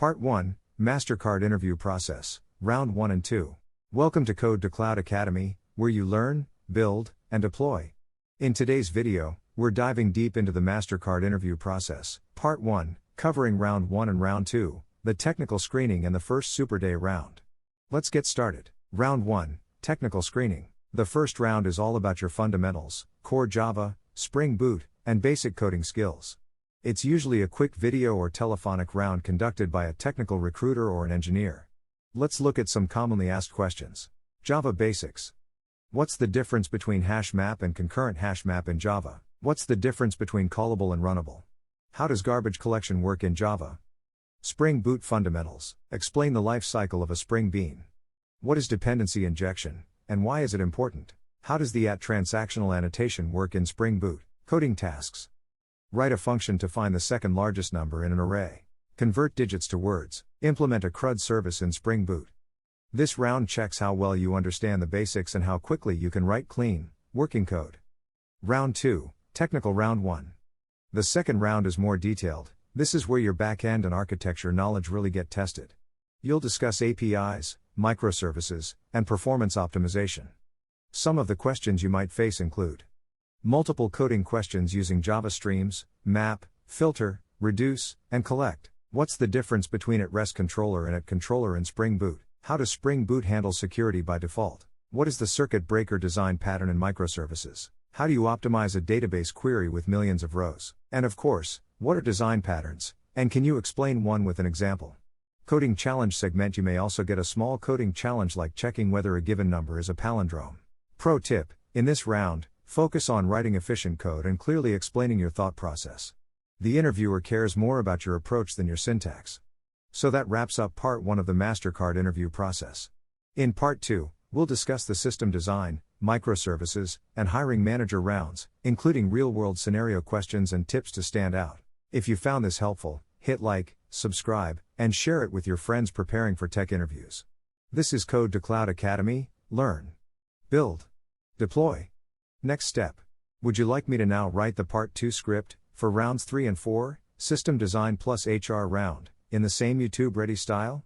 Part 1, Mastercard Interview Process, Round 1 and 2. Welcome to CodeToCloud Academy, where you learn, build, and deploy. In today's video, we're diving deep into the Mastercard Interview Process, Part 1, covering Round 1 and Round 2, the technical screening and the first Super Day round. Let's get started. Round 1, Technical Screening. The first round is all about your fundamentals, core Java, Spring Boot, and basic coding skills. It's usually a quick video or telephonic round conducted by a technical recruiter or an engineer. Let's look at some commonly asked questions. Java Basics. What's the difference between HashMap and ConcurrentHashMap in Java? What's the difference between callable and runnable? How does garbage collection work in Java? Spring Boot Fundamentals. Explain the life cycle of a Spring Bean. What is dependency injection, and why is it important? How does the transactional annotation work in Spring Boot? Coding tasks. Write a function to find the second largest number in an array. Convert digits to words. Implement a CRUD service in Spring Boot. This round checks how well you understand the basics and how quickly you can write clean, working code. Round 2, Technical Round 1. The second round is more detailed. This is where your backend and architecture knowledge really get tested. You'll discuss APIs, microservices, and performance optimization. Some of the questions you might face include multiple coding questions using Java streams, map, filter, reduce, and collect. What's the difference between @REST controller and @controller in Spring Boot? How does Spring Boot handle security by default? What is the circuit breaker design pattern in microservices? How do you optimize a database query with millions of rows? And of course, what are design patterns, and can you explain one with an example? Coding challenge segment. You may also get a small coding challenge like checking whether a given number is a palindrome. Pro tip, in this round, focus on writing efficient code and clearly explaining your thought process. The interviewer cares more about your approach than your syntax. So that wraps up Part 1 of the Mastercard Interview Process. In Part 2, we'll discuss the system design, microservices, and hiring manager rounds, including real-world scenario questions and tips to stand out. If you found this helpful, hit like, subscribe, and share it with your friends preparing for tech interviews. This is CodeToCloud Academy. Learn, build, deploy. Next step. Would you like me to now write the Part 2 script for rounds 3 and 4, System Design plus HR round, in the same YouTube-ready style?